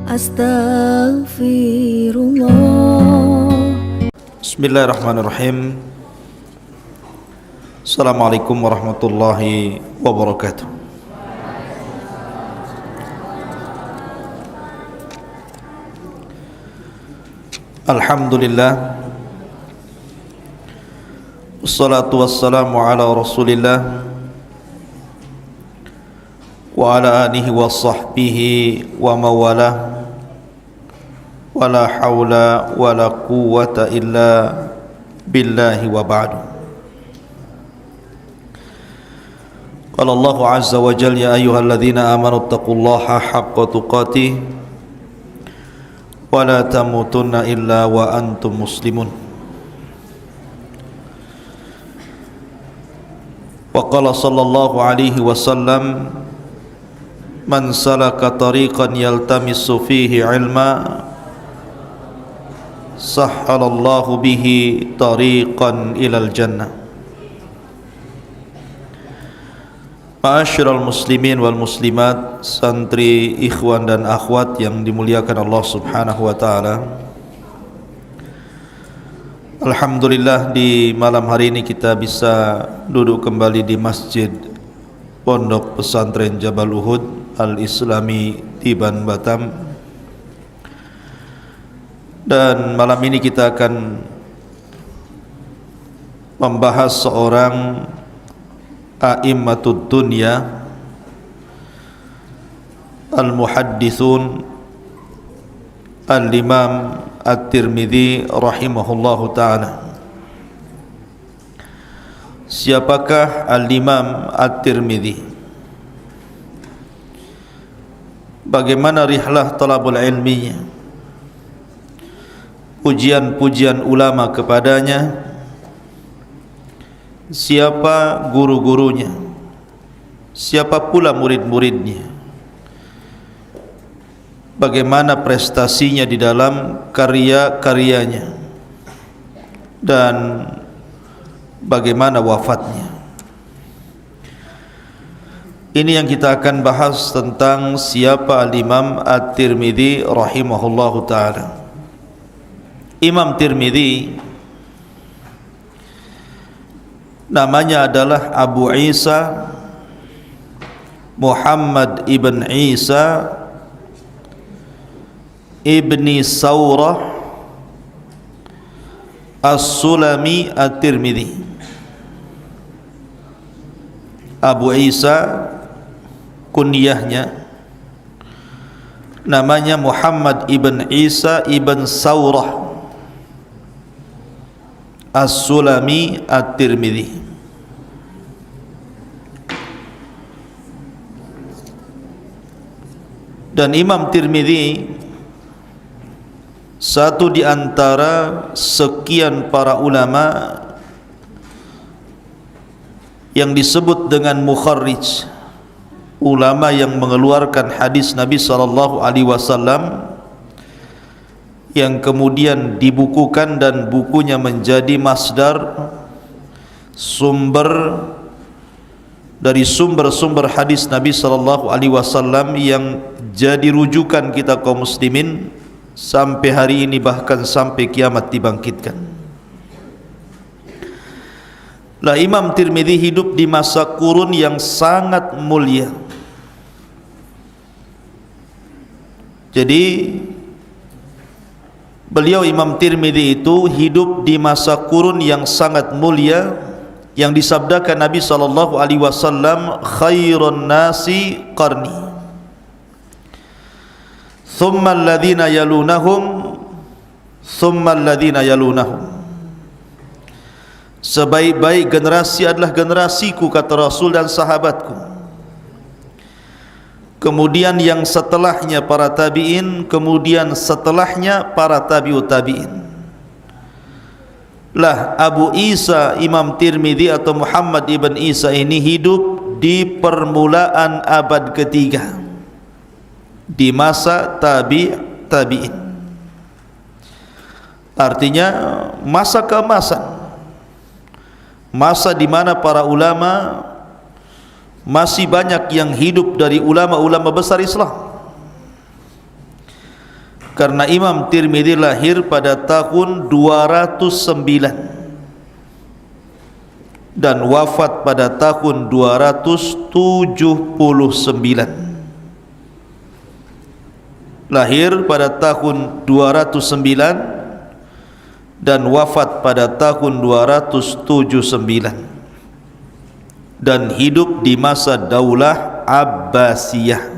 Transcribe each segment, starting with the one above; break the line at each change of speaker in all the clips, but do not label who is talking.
Astaghfirullah.
Bismillahirrahmanirrahim. Assalamualaikum warahmatullahi wabarakatuh. Alhamdulillah, wassalatu wassalamu ala rasulillah wa ala alihi wa sahbihi wa mawalah, wa la hawla wa la quwwata illa billahi wa ba'du. Qala Allahu azza wa jalla, ya ayyuhalladzina amanu taqullaha haqqa tuqatih wa la tamutunna illa wa antum muslimun. Wa qala sallallahu alaihi wasallam, man salaka tariqan yaltamisu fihi ilma sahhalallahu bihi tariqan ilal jannah. Ma'asyiral muslimin wal muslimat, santri, ikhwan dan akhwat yang dimuliakan Allah Subhanahu wa taala. Alhamdulillah, di malam hari ini kita bisa duduk kembali di Masjid Pondok Pesantren Jabal Uhud Al-Islami Tiban Batam. Dan malam ini kita akan membahas seorang a'immatud dunya, al-muhaddithun, al-imam At-Tirmidzi rahimahullahu ta'ala. Siapakah al-imam At-Tirmidzi? Bagaimana rihlah talabul ilminya, pujian-pujian ulama kepadanya, siapa guru-gurunya, siapa pula murid-muridnya, bagaimana prestasinya di dalam karya-karyanya, dan bagaimana wafatnya. Ini yang kita akan bahas tentang siapa al-Imam At-Tirmidzi rahimahullahu ta'ala. Imam Tirmidzi namanya adalah Abu Isa Muhammad ibn Isa ibni Saurah As-Sulami At-Tirmidzi. Abu Isa kunyahnya namanya Muhammad ibn Isa ibn Saurah As-Sulami At-Tirmidzi. Dan Imam Tirmidzi satu di antara sekian para ulama yang disebut dengan mukharrij, ulama yang mengeluarkan hadis Nabi sallallahu alaihi wasallam yang kemudian dibukukan dan bukunya menjadi masdar, sumber dari sumber-sumber hadis Nabi sallallahu alaihi wasallam yang jadi rujukan kita kaum muslimin sampai hari ini, bahkan sampai kiamat dibangkitkan. Lah, Imam Tirmidzi hidup di masa kurun yang sangat mulia. Jadi beliau Imam Tirmidzi itu hidup di masa kurun yang sangat mulia, yang disabdakan Nabi sallallahu alaihi wasallam, khairun nasi qarni, thumma alladhina yalunahum, thumma alladhina yalunahum. Sebaik-baik generasi adalah generasiku, kata Rasul, dan sahabatku. Kemudian yang setelahnya para tabi'in, kemudian setelahnya para tabi'ut tabi'in. Lah, Abu Isa Imam Tirmidzi atau Muhammad ibn Isa ini hidup di permulaan abad ketiga, di masa tabi'in. Artinya masa keemasan, masa di mana para ulama masih banyak yang hidup dari ulama-ulama besar Islam. Karena Imam Tirmidzi lahir pada tahun 209 dan wafat pada tahun 279. Lahir pada tahun 209 dan wafat pada tahun 279, dan hidup di masa Daulah Abbasiyah.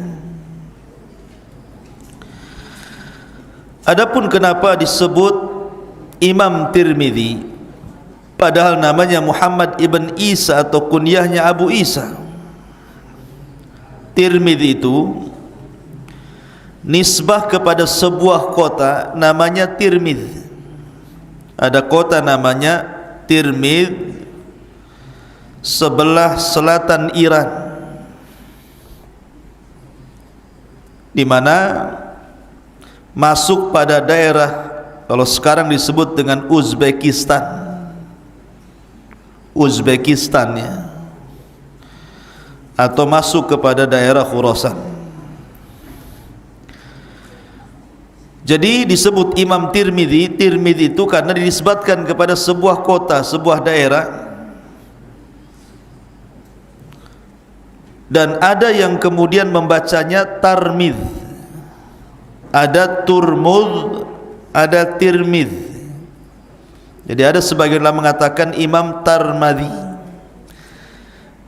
Adapun kenapa disebut Imam Tirmidzi padahal namanya Muhammad ibn Isa atau kunyahnya Abu Isa. Tirmidzi itu nisbah kepada sebuah kota namanya Tirmidz. Ada kota namanya Tirmidz sebelah selatan Iran, di mana masuk pada daerah kalau sekarang disebut dengan Uzbekistan ya, atau masuk kepada daerah Khurasan. Jadi disebut Imam Tirmidzi. Tirmidzi itu karena dinisbatkan kepada sebuah kota, sebuah daerah. Dan ada yang kemudian membacanya Tarmidz, ada Turmuz, ada Tirmidz. Jadi ada sebagian ulama mengatakan Imam Tarmadhi,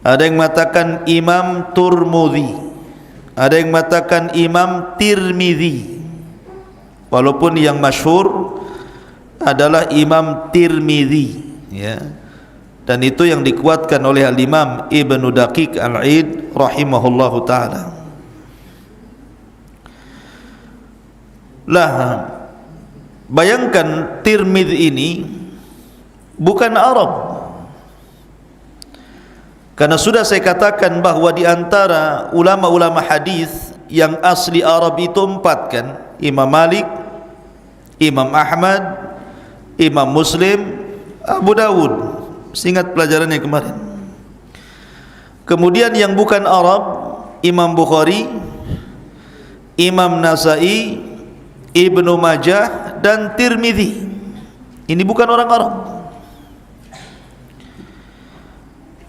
ada yang mengatakan Imam Turmudhi, ada yang mengatakan Imam Tirmidzi. Walaupun yang masyhur adalah Imam Tirmidzi, ya. Dan itu yang dikuatkan oleh Al-Imam Ibnu Daqiq Al-Id rahimahullahu taala. Lah, bayangkan Tirmidzi ini bukan Arab. Karena sudah saya katakan bahwa di antara ulama-ulama hadis yang asli Arab itu 4 kan, Imam Malik, Imam Ahmad, Imam Muslim, Abu Dawud. Ingat pelajarannya kemarin. Kemudian yang bukan Arab, Imam Bukhari, Imam Nasai, Ibnu Majah, dan Tirmidzi. Ini bukan orang Arab.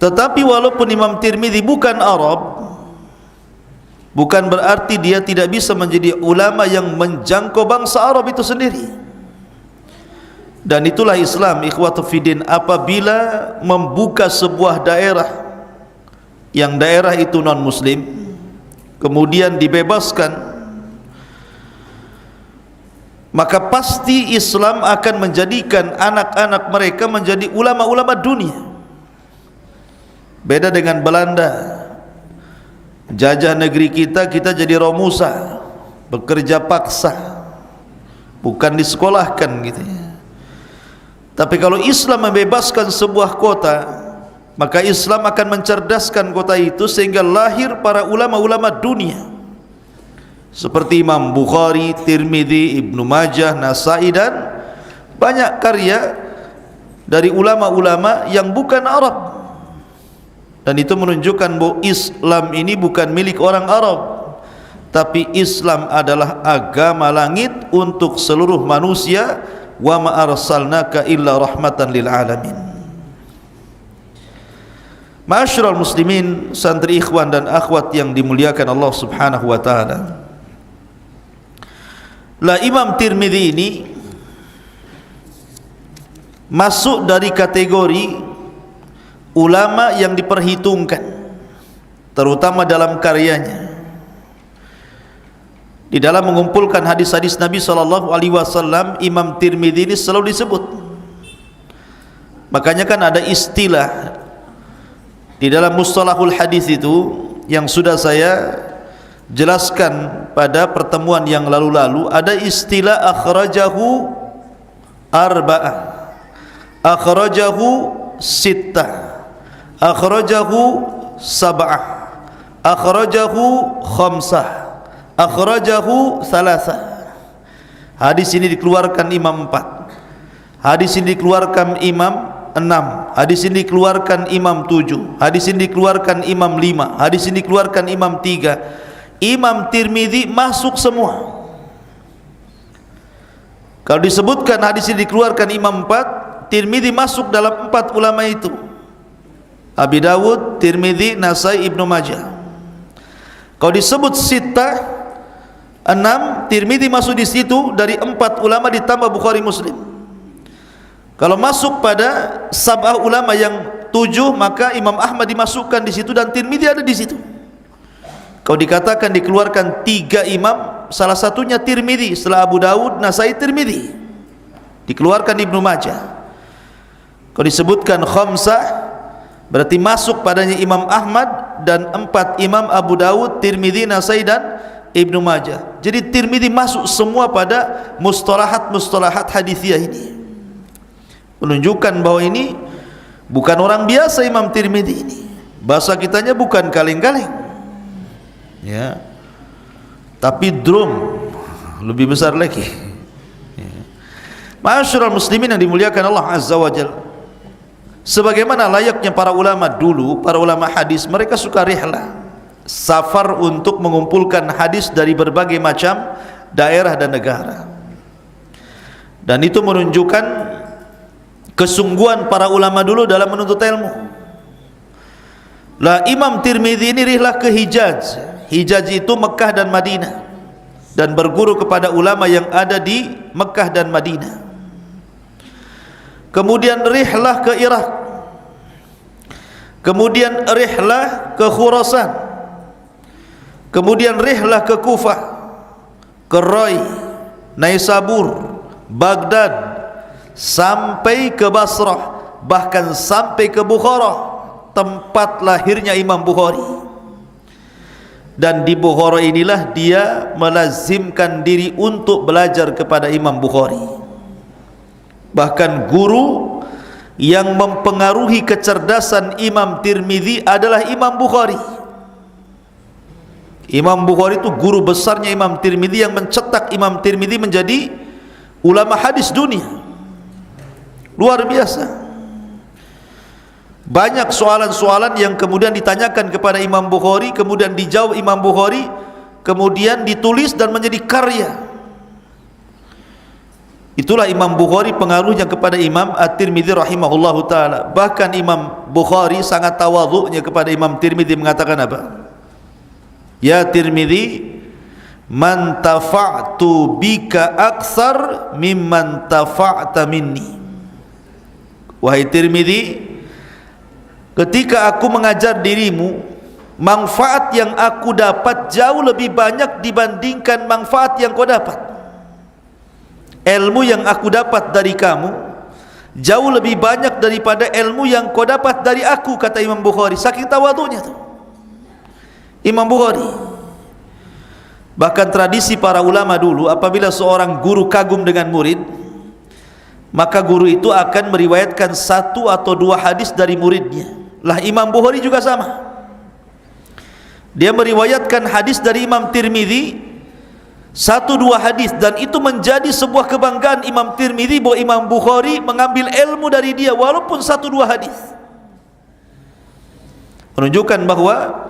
Tetapi walaupun Imam Tirmidzi bukan Arab, bukan berarti dia tidak bisa menjadi ulama yang menjangkau bangsa Arab itu sendiri. Dan itulah Islam, ikhwatu fiddin, apabila membuka sebuah daerah yang daerah itu non muslim, kemudian dibebaskan, maka pasti Islam akan menjadikan anak-anak mereka menjadi ulama-ulama dunia. Beda dengan Belanda, jajah negeri kita, kita jadi romusa, bekerja paksa, bukan disekolahkan gitu ya. Tapi kalau Islam membebaskan sebuah kota, maka Islam akan mencerdaskan kota itu sehingga lahir para ulama-ulama dunia seperti Imam Bukhari, Tirmidzi, Ibnu Majah, Nasai, dan banyak karya dari ulama-ulama yang bukan Arab. Dan itu menunjukkan bahwa Islam ini bukan milik orang Arab, tapi Islam adalah agama langit untuk seluruh manusia. Wa ma arsalnaka illa rahmatan lil alamin. Ma'asyiral muslimin, santri ikhwan dan akhwat yang dimuliakan Allah Subhanahu wa taala. Lah, Imam Tirmidzi ini masuk dari kategori ulama yang diperhitungkan, terutama dalam karyanya. Di dalam mengumpulkan hadis-hadis Nabi SAW, Imam Tirmidzi ini selalu disebut. Makanya kan ada istilah di dalam mustalahul hadis itu yang sudah saya jelaskan pada pertemuan yang lalu-lalu. Ada istilah akhrajahu arba'ah, akhrajahu sittah, akhrajahu sab'ah, akhrajahu khamsah, akhrajahu thalatha. Hadis ini dikeluarkan Imam 4, hadis ini dikeluarkan Imam 6, hadis ini dikeluarkan Imam 7, hadis ini dikeluarkan Imam 5, hadis ini dikeluarkan Imam 3. Imam Tirmidzi masuk semua. Kalau disebutkan hadis ini dikeluarkan imam 4, Tirmidzi masuk dalam 4 ulama itu. Abi Dawud, Tirmidzi, Nasai, Ibnu Majah. Kalau disebut sitah 6, Tirmidzi masuk di situ dari 4 ulama ditambah Bukhari Muslim. Kalau masuk pada sab'ah ulama yang 7, maka Imam Ahmad dimasukkan di situ dan Tirmidzi ada di situ. Kalau dikatakan dikeluarkan 3 imam, salah satunya Tirmidzi, setelah Abu Dawud, Nasai, Tirmidzi. Dikeluarkan Ibnu Majah. Kalau disebutkan khamsah, berarti masuk padanya Imam Ahmad dan 4 imam Abu Dawud, Tirmidzi, Nasai dan Ibnu Majah. Jadi Tirmidzi masuk semua pada mustalahat hadithiyah ini. Menunjukkan bahwa ini bukan orang biasa Imam Tirmidzi ini. Bahasa kitanya bukan kaleng-kaleng. Ya. Tapi drum lebih besar lagi. Ya. Ma'asyiral muslimin yang dimuliakan Allah Azza wa Jalla. Sebagaimana layaknya para ulama dulu, para ulama hadis, mereka suka rihlah, safar untuk mengumpulkan hadis dari berbagai macam daerah dan negara. Dan itu menunjukkan kesungguhan para ulama dulu dalam menuntut ilmu. Lah Imam Tirmidzi ini rihlah ke Hijaz. Hijaz itu Mekah dan Madinah, dan berguru kepada ulama yang ada di Mekah dan Madinah. Kemudian rihlah ke Irak, kemudian rihlah ke Khurasan, kemudian rihlah ke Kufah, ke Rai, Naisabur, Baghdad, sampai ke Basrah, bahkan sampai ke Bukhara, tempat lahirnya Imam Bukhari. Dan di Bukhara inilah dia melazimkan diri untuk belajar kepada Imam Bukhari. Bahkan guru yang mempengaruhi kecerdasan Imam Tirmidzi adalah Imam Bukhari. Imam Bukhari itu guru besarnya Imam Tirmidzi yang mencetak Imam Tirmidzi menjadi ulama hadis dunia. Luar biasa. Banyak soalan-soalan yang kemudian ditanyakan kepada Imam Bukhari, kemudian dijawab Imam Bukhari, kemudian ditulis dan menjadi karya. Itulah Imam Bukhari pengaruhnya kepada Imam At-Tirmidzi rahimahullahu ta'ala. Bahkan Imam Bukhari sangat tawadhu'nya kepada Imam Tirmidzi, mengatakan apa? Ya Tirmidzi, man tafa'tu bika aktsar mimman tafa'ta minni. Wahai Tirmidzi, ketika aku mengajar dirimu, manfaat yang aku dapat jauh lebih banyak dibandingkan manfaat yang kau dapat. Ilmu yang aku dapat dari kamu jauh lebih banyak daripada ilmu yang kau dapat dari aku, kata Imam Bukhari. Saking tawadhunya tuh Imam Bukhari. Bahkan tradisi para ulama dulu, apabila seorang guru kagum dengan murid, maka guru itu akan meriwayatkan 1 atau 2 hadis dari muridnya. Lah Imam Bukhari juga sama. Dia meriwayatkan hadis dari Imam Tirmidzi 1-2 hadis, dan itu menjadi sebuah kebanggaan Imam Tirmidzi bahwa Imam Bukhari mengambil ilmu dari dia walaupun 1-2 hadis. Menunjukkan bahwa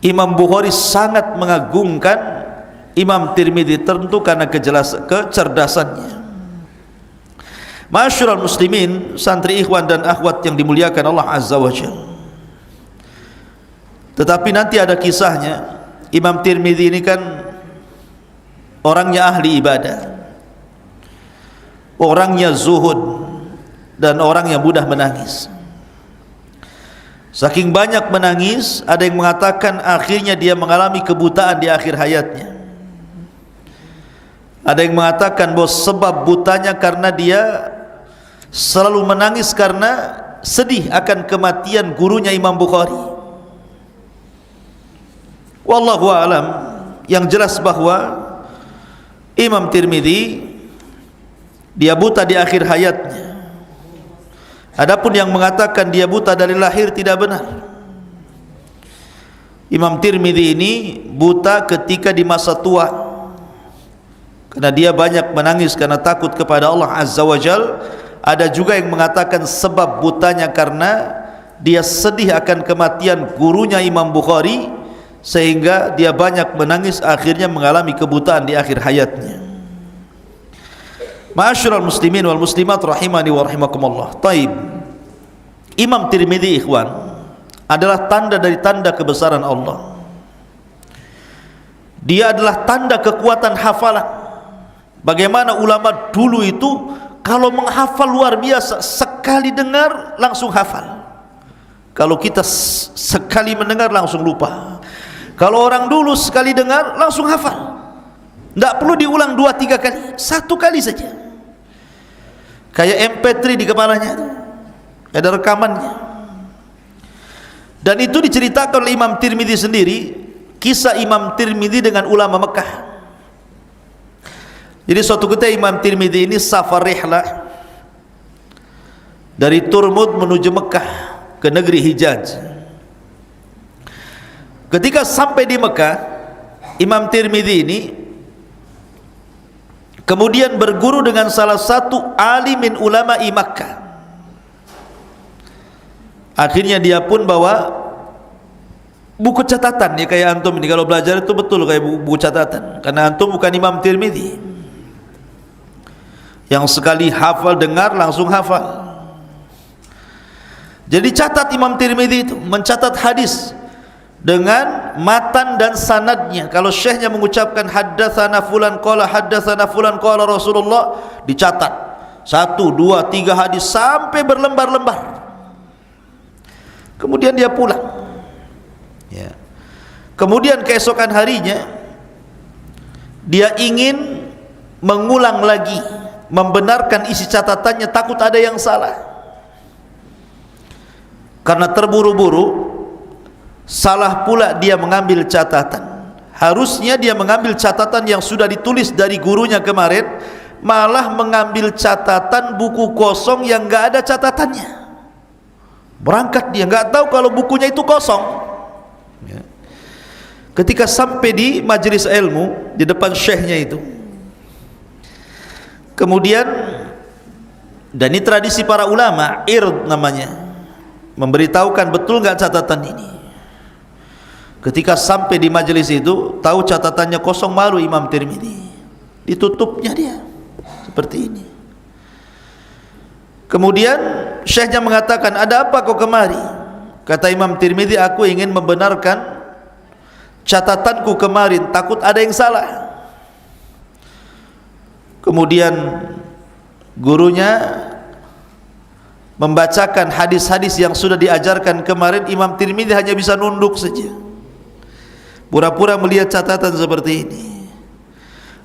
Imam Bukhari sangat mengagungkan Imam Tirmidzi, tentu karena kecerdasannya. Ma'asyiral muslimin, santri ikhwan dan akhwat yang dimuliakan Allah Azza wa Jalla. Tetapi nanti ada kisahnya. Imam Tirmidzi ini kan orangnya ahli ibadah, orangnya zuhud, dan orang yang mudah menangis. Saking banyak menangis, ada yang mengatakan akhirnya dia mengalami kebutaan di akhir hayatnya. Ada yang mengatakan bahwa sebab butanya karena dia selalu menangis karena sedih akan kematian gurunya Imam Bukhari. Wallahu a'lam. Yang jelas bahwa Imam Tirmidzi dia buta di akhir hayatnya. Adapun yang mengatakan dia buta dari lahir tidak benar. Imam Tirmidzi ini buta ketika di masa tua, karena dia banyak menangis karena takut kepada Allah Azza wa Jalla. Ada juga yang mengatakan sebab butanya karena dia sedih akan kematian gurunya Imam Bukhari, sehingga dia banyak menangis, akhirnya mengalami kebutaan di akhir hayatnya. Ma'asyiral muslimin wal muslimat rahimani wa rahimakumullah. Taib. Imam Tirmidzi ikhwan adalah tanda dari tanda kebesaran Allah. Dia adalah tanda kekuatan hafalan. Bagaimana ulama dulu itu kalau menghafal luar biasa, sekali dengar langsung hafal. Kalau kita sekali mendengar langsung lupa. Kalau orang dulu sekali dengar langsung hafal. Tidak perlu diulang 2-3 kali, 1 kali saja. Kayak MP3 di kepalanya itu, ada rekamannya. Dan itu diceritakan oleh Imam Tirmidzi sendiri, kisah Imam Tirmidzi dengan ulama Mekah. Jadi suatu ketika Imam Tirmidzi ini safar rihlah dari Turmud menuju Mekah ke negeri Hijaz. Ketika sampai di Mekah, Imam Tirmidzi ini kemudian berguru dengan salah satu alimin ulama di Makkah. Akhirnya dia pun bawa buku catatan, ya kayak antum ini kalau belajar itu betul kayak buku catatan, karena antum bukan Imam Tirmidzi yang sekali hafal dengar langsung hafal. Jadi catat Imam Tirmidzi itu mencatat hadis dengan matan dan sanadnya. Kalau syekhnya mengucapkan haddatsana fulan qala Rasulullah, dicatat 1, 2, 3 hadis sampai berlembar-lembar. Kemudian dia pulang, ya. Kemudian keesokan harinya dia ingin mengulang lagi, membenarkan isi catatannya, takut ada yang salah. Karena terburu-buru, salah pula dia mengambil catatan. Harusnya dia mengambil catatan yang sudah ditulis dari gurunya kemarin, malah mengambil catatan buku kosong yang enggak ada catatannya. Berangkat dia enggak tahu kalau bukunya itu kosong, ya. Ketika sampai di majelis ilmu di depan syekhnya itu, kemudian, dan ini tradisi para ulama, ird namanya, memberitahukan betul enggak catatan ini. Ketika sampai di majelis itu, tahu catatannya kosong, malu Imam Tirmidzi, ditutupnya dia seperti ini. Kemudian syekhnya mengatakan, ada apa kau kemari? Kata Imam Tirmidzi, aku ingin membenarkan catatanku kemarin, takut ada yang salah. Kemudian gurunya membacakan hadis-hadis yang sudah diajarkan kemarin. Imam Tirmidzi hanya bisa nunduk saja, pura-pura melihat catatan seperti ini.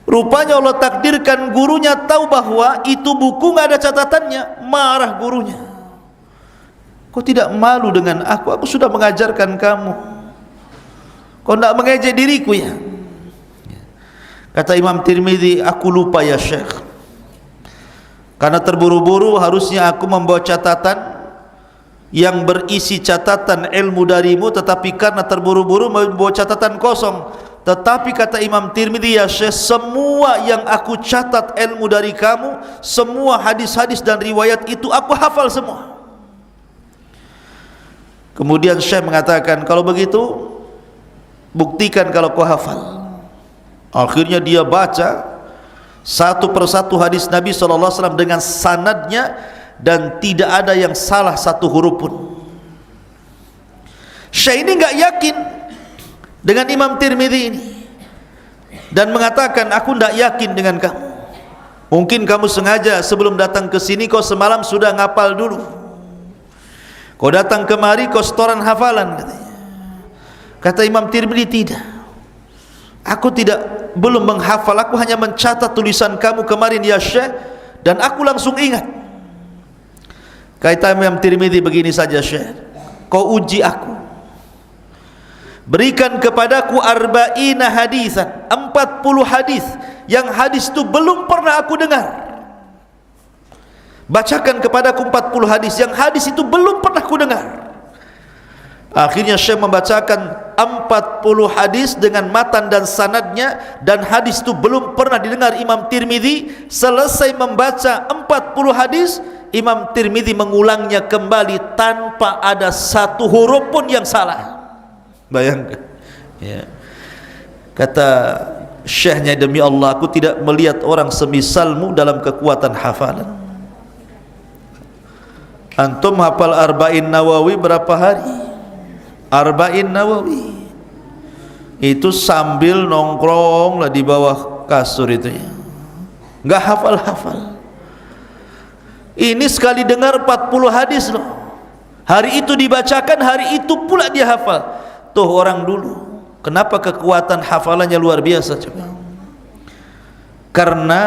Rupanya Allah takdirkan gurunya tahu bahwa itu buku nggak ada catatannya. Marah gurunya, kau tidak malu dengan aku? Aku sudah mengajarkan kamu, kau tidak mengejek diriku ya? Kata Imam Tirmidzi, aku lupa ya Syekh, karena terburu-buru harusnya aku membawa catatan yang berisi catatan ilmu darimu, tetapi karena terburu-buru membawa catatan kosong. Tetapi kata Imam Tirmidzi, ya Syekh, semua yang aku catat ilmu dari kamu, semua hadis-hadis dan riwayat itu aku hafal semua. Kemudian Syekh mengatakan, kalau begitu buktikan kalau kau hafal. Akhirnya dia baca satu persatu hadis Nabi SAW dengan sanadnya, dan tidak ada yang salah satu huruf pun. Syekh ini enggak yakin dengan Imam Tirmidzi ini, dan mengatakan, aku tidak yakin dengan kamu. Mungkin kamu sengaja sebelum datang ke sini kau semalam sudah ngapal dulu. Kau datang kemari kau setoran hafalan, katanya. Kata Imam Tirmidzi, tidak. Aku belum menghafal, aku hanya mencatat tulisan kamu kemarin ya Syekh, dan aku langsung ingat. Kata Imam Tirmidzi, begini saja Syekh, kau uji aku, berikan kepadaku 40 hadisan, 40 hadis yang hadis itu belum pernah aku dengar. Bacakan kepadaku 40 hadis yang hadis itu belum pernah aku dengar. Akhirnya Syekh membacakan 40 hadis dengan matan dan sanadnya, dan hadis itu belum pernah didengar Imam Tirmidzi. Selesai membaca 40 hadis, Imam Tirmidzi mengulangnya kembali tanpa ada satu huruf pun yang salah. Bayangkan, ya. Kata Syekhnya, demi Allah aku tidak melihat orang semisalmu dalam kekuatan hafalan. Antum hafal Arba'in Nawawi berapa hari? Arba'in Nawawi itu sambil nongkrong lah di bawah kasur itu ya, nggak hafal-hafal. Ini sekali dengar 40 hadis loh, hari itu dibacakan, hari itu pula dia hafal. Tuh orang dulu kenapa kekuatan hafalannya luar biasa coba? Karena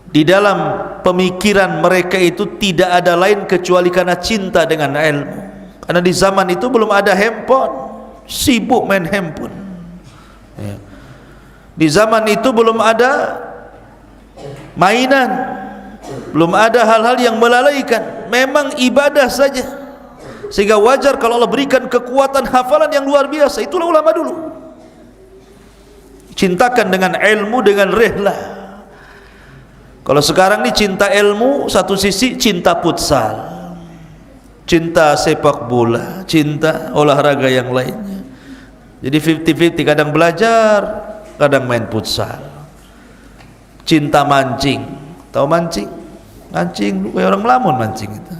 di dalam pemikiran mereka itu tidak ada lain kecuali karena cinta dengan ilmu. Karena di zaman itu belum ada handphone, sibuk main handphone ya. Di zaman itu belum ada mainan, belum ada hal-hal yang melalaikan, memang ibadah saja. Sehingga wajar kalau Allah berikan kekuatan hafalan yang luar biasa. Itulah ulama dulu, cintakan dengan ilmu dengan rehla. Kalau sekarang ini cinta ilmu satu sisi, cinta futsal, cinta sepak bola, cinta olahraga yang lainnya. Jadi 50-50, kadang belajar, kadang main futsal. Cinta mancing, tahu mancing? Mancing kayak orang melamun mancing itu.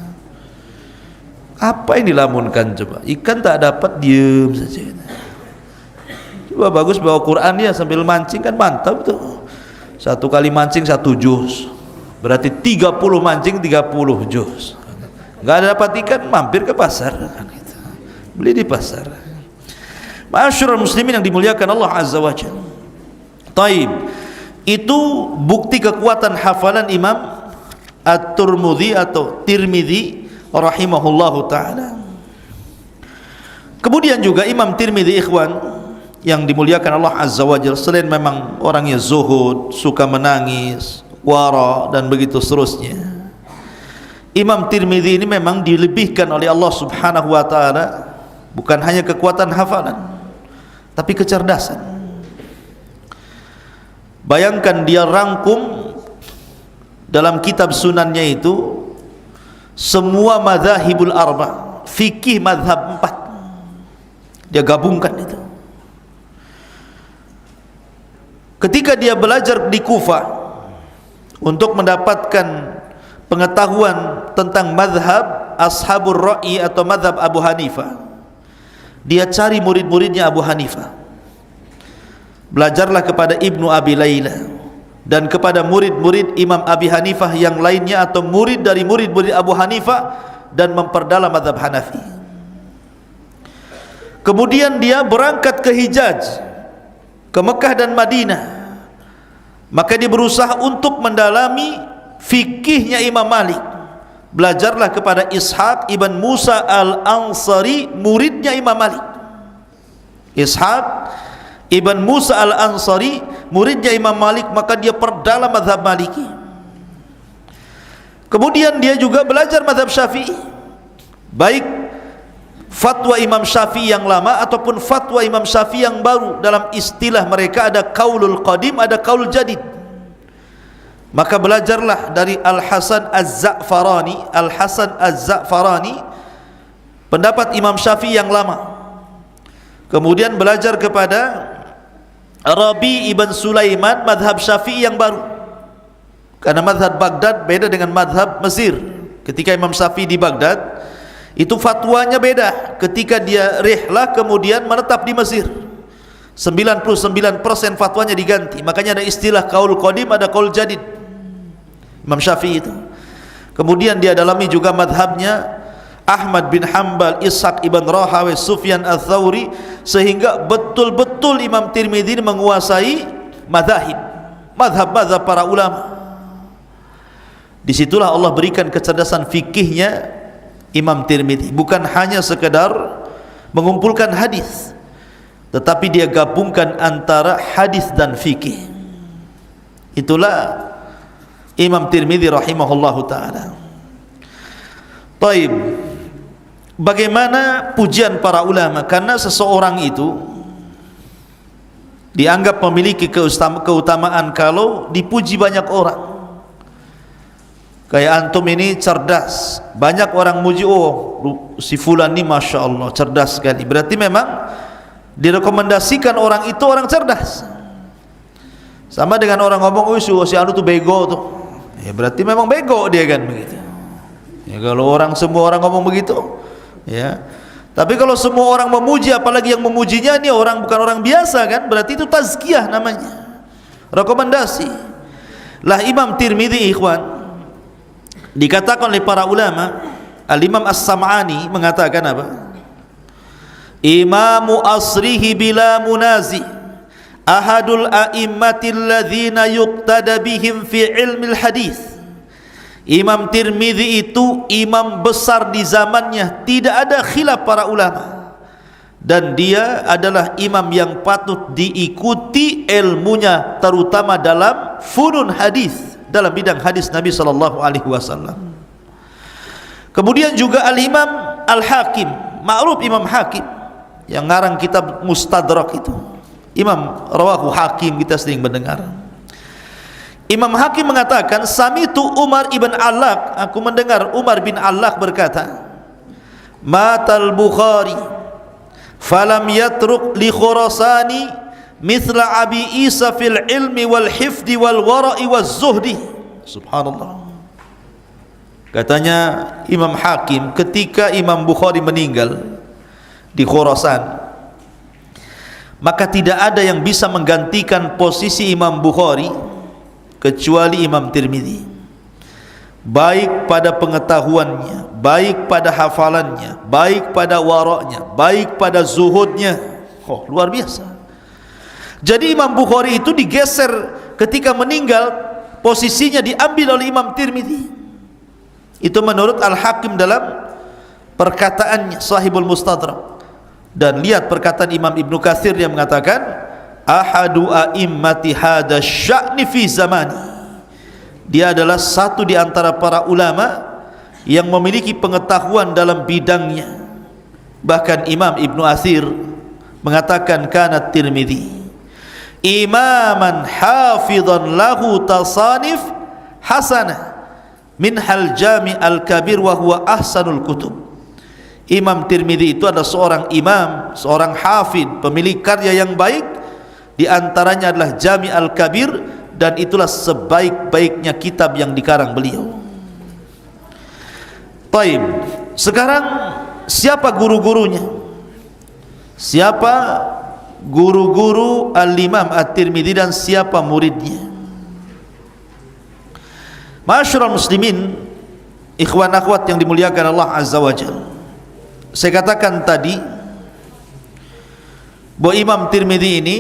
Apa yang dilamunkan coba? Ikan tak dapat, diem saja. Coba bagus bawa Quran dia sambil mancing, kan mantap tuh. Satu kali mancing 1 juz, berarti 30 mancing 30 juz. Nggak ada dapat ikan, mampir ke pasar kan gitu. Beli di pasar. Ma'asyiral muslimin yang dimuliakan Allah Azza wa Jalla. Taib, itu bukti kekuatan hafalan Imam At-Tirmidzi atau Tirmidzi rahimahullahu ta'ala. Kemudian juga Imam Tirmidzi, ikhwan yang dimuliakan Allah Azza wa Jalla, selain memang orangnya zuhud, suka menangis, wara dan begitu seterusnya, Imam Tirmidzi ini memang dilebihkan oleh Allah Subhanahu wa ta'ala bukan hanya kekuatan hafalan tapi kecerdasan. Bayangkan dia rangkum dalam kitab sunannya itu semua madzhabul arba, fikih mazhab 4 dia gabungkan itu. Ketika dia belajar di Kufah untuk mendapatkan pengetahuan tentang mazhab Ashabur Ra'i atau mazhab Abu Hanifah, dia cari murid-muridnya Abu Hanifah. Belajarlah kepada Ibnu Abi Layla dan kepada murid-murid Imam Abi Hanifah yang lainnya atau murid dari murid-murid Abu Hanifah, dan memperdalam mazhab Hanafi. Kemudian dia berangkat ke Hijaz, ke Mekah dan Madinah. Maka dia berusaha untuk mendalami fikihnya Imam Malik. Belajarlah kepada Ishaq ibn Musa al-Ansari, muridnya Imam Malik. Ishaq ibn Musa al-Ansari, muridnya Imam Malik, maka dia perdalam mazhab Maliki. Kemudian dia juga belajar mazhab Syafi'i, baik fatwa Imam Syafi'i yang lama ataupun fatwa Imam Syafi'i yang baru. Dalam istilah mereka ada qaulul qadim, ada qaul jadid. Maka belajarlah dari Al-Hasan Az-Za'farani, Al-Hasan Az-Za'farani, pendapat Imam Syafi'i yang lama. Kemudian belajar kepada Rabi ibn Sulaiman, madhab Syafi'i yang baru. Karena madhab Baghdad beda dengan madhab Mesir. Ketika Imam Syafi'i di Baghdad, itu fatwanya beda. Ketika dia rihlah kemudian menetap di Mesir, 99% fatwanya diganti. Makanya ada istilah qaul qadim, ada qaul jadid Imam Syafi'i itu. Kemudian dia dalami juga madhabnya Ahmad bin Hanbal, Ishaq ibn Rahawai, Sufyan al-Thawri, sehingga betul-betul Imam Tirmidzi menguasai madhab para ulama. Disitulah Allah berikan kecerdasan fikihnya Imam Tirmidzi, bukan hanya sekedar mengumpulkan hadis, tetapi dia gabungkan antara hadis dan fikih. Itulah Imam Tirmidzi rahimahullahu ta'ala. Taib, bagaimana pujian para ulama? Karena seseorang itu dianggap memiliki keutamaan kalau dipuji banyak orang. Kayak antum ini cerdas, banyak orang muji, oh si fulan ini masya Allah cerdas sekali. Berarti memang direkomendasikan orang itu orang cerdas. Sama dengan orang ngomong, si anu tuh bego tuh. Ya berarti memang bego dia kan begitu. Ya kalau semua orang ngomong begitu, ya. Tapi kalau semua orang memuji, apalagi yang memujinya ini orang bukan orang biasa kan, berarti itu tazkiyah namanya. Rekomendasi. Lah Imam Tirmidzi ikhwan, dikatakan oleh para ulama, Al-Imam As-Sam'ani mengatakan apa? Imamu asrihi bila munazi, ahadul a'immatil ladzina yuqtada bihim fi ilmil hadis. Imam Tirmidzi itu imam besar di zamannya, tidak ada khilaf para ulama, dan dia adalah imam yang patut diikuti ilmunya, terutama dalam funun hadis, dalam bidang hadis Nabi sallallahu alaihi wasallam. Kemudian juga Al-Imam Al-Hakim, ma'ruf Imam Hakim yang ngarang kitab Mustadrak itu, Imam Rawahu Hakim, kita sering mendengar. Imam Hakim mengatakan, sami'tu Umar ibn Allaq, aku mendengar Umar bin Allaq berkata, matal Bukhari falam yatruk li Khurasani mithla Abi Isa fil ilmi wal hifdi wal wara'i waz zuhdi. Subhanallah. Katanya Imam Hakim, ketika Imam Bukhari meninggal di Khurasan, maka tidak ada yang bisa menggantikan posisi Imam Bukhari kecuali Imam Tirmidzi, baik pada pengetahuannya, baik pada hafalannya, baik pada waraknya, baik pada zuhudnya. Oh, luar biasa. Jadi Imam Bukhari itu digeser ketika meninggal, posisinya diambil oleh Imam Tirmidzi. Itu menurut Al-Hakim dalam perkataannya Sahibul Mustadrak. Dan lihat perkataan Imam Ibnu Katsir yang mengatakan, ahadu a'immati hada sya'ni fi zamani. Dia adalah satu di antara para ulama yang memiliki pengetahuan dalam bidangnya. Bahkan Imam Ibnu Athir mengatakan, kana Tirmidzi imaman hafidhan lahu tasanif hasanah minhal jami' al-kabir wa huwa ahsanul kutub. Imam Tirmidzi itu adalah seorang imam, seorang hafid, pemilik karya yang baik. Di antaranya adalah Jami' al-Kabir, dan itulah sebaik-baiknya kitab yang dikarang beliau. Taib. Sekarang siapa guru-gurunya? Siapa guru-guru Al-Imam At-Tirmidzi dan siapa muridnya? Ma'asyiral muslimin, ikhwan akhwat yang dimuliakan Allah Azza wa Jalla. Saya katakan tadi bahwa Imam Tirmidzi ini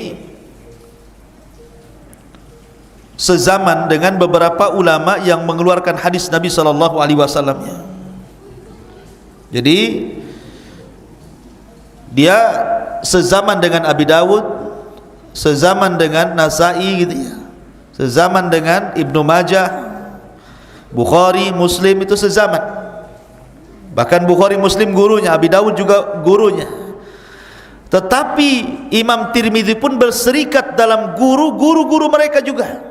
sezaman dengan beberapa ulama yang mengeluarkan hadis Nabi sallallahu alaihi wasallam. Jadi dia sezaman dengan Abi Dawud, sezaman dengan Nasai gitu ya, sezaman dengan Ibnu Majah, Bukhari, Muslim, itu sezaman. Bahkan Bukhari, Muslim gurunya, Abi Dawud juga gurunya. Tetapi Imam Tirmidzi pun berserikat dalam guru mereka juga.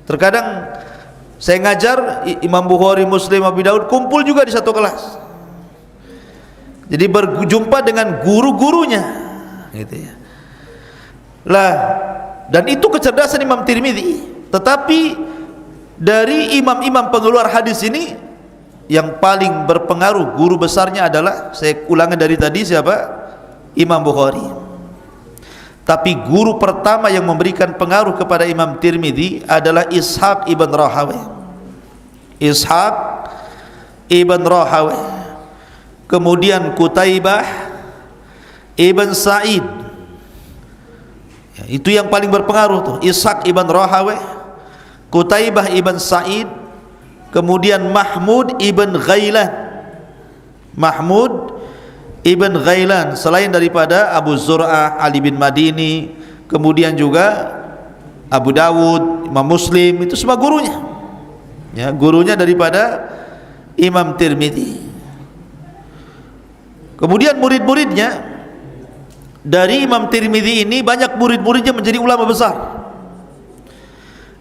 Terkadang saya ngajar, Imam Bukhari, Muslim, Abi Dawud kumpul juga di satu kelas. Jadi berjumpa dengan guru-gurunya, gitu ya. Lah, dan itu kecerdasan Imam Tirmidzi. Tetapi dari imam-imam pengeluar hadis ini, yang paling berpengaruh guru besarnya adalah, saya ulangi dari tadi, siapa? Imam Bukhari. Tapi guru pertama yang memberikan pengaruh kepada Imam Tirmidzi adalah Ishaq ibn Rahawayh. Ishaq ibn Rahawayh. Kemudian Qutaibah ibn Sa'id. Ya, itu yang paling berpengaruh tuh. Ishaq ibn Rahawayh, Qutaibah ibn Sa'id, kemudian Mahmud ibn Ghailan. Mahmud Ibn Ghailan, selain daripada Abu Zur'ah, Ali bin Madini, kemudian juga Abu Dawud, Imam Muslim, itu semua gurunya. Ya, gurunya daripada Imam Tirmidzi. Kemudian murid-muridnya dari Imam Tirmidzi ini, banyak murid-muridnya menjadi ulama besar.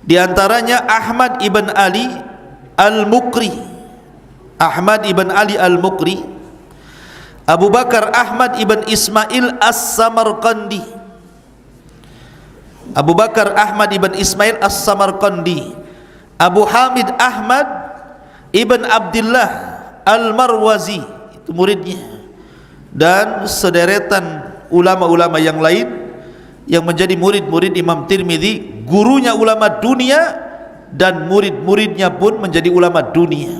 Di antaranya Ahmad ibn Ali Al-Mukri. Ahmad ibn Ali Al-Mukri, Abu Bakar Ahmad ibn Ismail As-Samarqandi, Abu Bakar Ahmad ibn Ismail As-Samarqandi, Abu Hamid Ahmad ibn Abdullah Al-Marwazi, itu muridnya, dan sederetan ulama-ulama yang lain yang menjadi murid-murid Imam Tirmidzi. Gurunya ulama dunia dan murid-muridnya pun menjadi ulama dunia.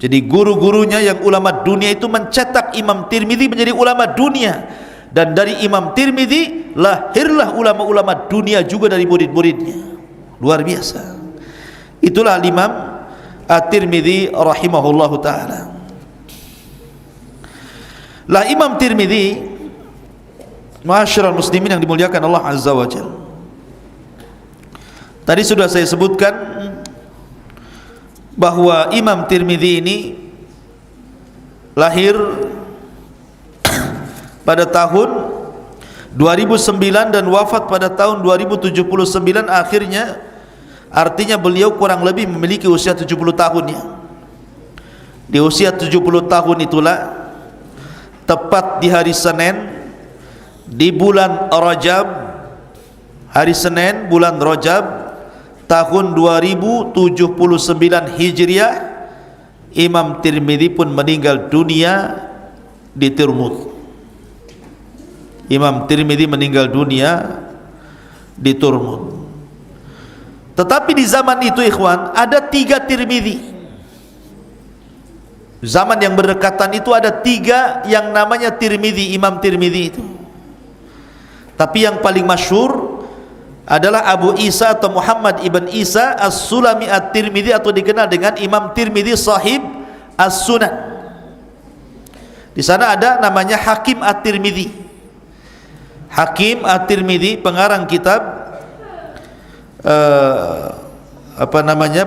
Jadi guru-gurunya yang ulama dunia itu mencetak Imam Tirmidzi menjadi ulama dunia, dan dari Imam Tirmidzi lahirlah ulama-ulama dunia juga dari murid-muridnya. Luar biasa. Itulah Imam At-Tirmidzi rahimahullahu taala. Lah Imam Tirmidzi, ma'asyiral muslimin yang dimuliakan Allah Azza wa Jalla, tadi sudah saya sebutkan bahwa Imam Tirmidzi ini lahir pada tahun 2009 dan wafat pada tahun 2079 akhirnya, artinya beliau kurang lebih memiliki usia 70 tahun ya. Di usia 70 tahun itulah, tepat di hari Senin di bulan Rajab, hari Senin bulan Rajab tahun 2079 Hijriah, Imam Tirmidzi pun meninggal dunia di Tirmidzi. Imam Tirmidzi meninggal dunia di Tirmidzi. Tetapi di zaman itu ikhwan, ada 3 Tirmidzi. Zaman yang berdekatan itu ada 3 yang namanya Tirmidzi, Imam Tirmidzi itu. Tapi yang paling masyhur adalah Abu Isa atau Muhammad ibn Isa As-Sulami At-Tirmidzi, atau dikenal dengan Imam Tirmidzi Sahib As-Sunan. Di sana ada namanya Hakim At-Tirmidzi. Hakim At-Tirmidzi pengarang kitab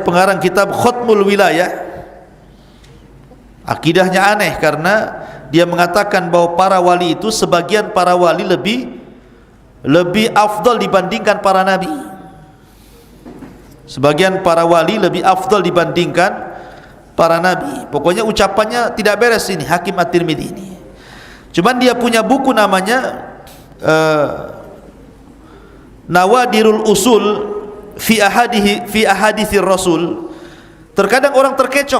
pengarang kitab Khatmul Wilayah. Akidahnya aneh karena dia mengatakan bahwa para wali itu, sebagian para wali lebih afdal dibandingkan para nabi. Sebagian para wali lebih afdal dibandingkan para nabi. Pokoknya ucapannya tidak beres ini Hakim At-Tirmidzi ini. Cuman dia punya buku namanya Nawadirul Usul fi ahaditsir Rasul. Terkadang orang terkecoh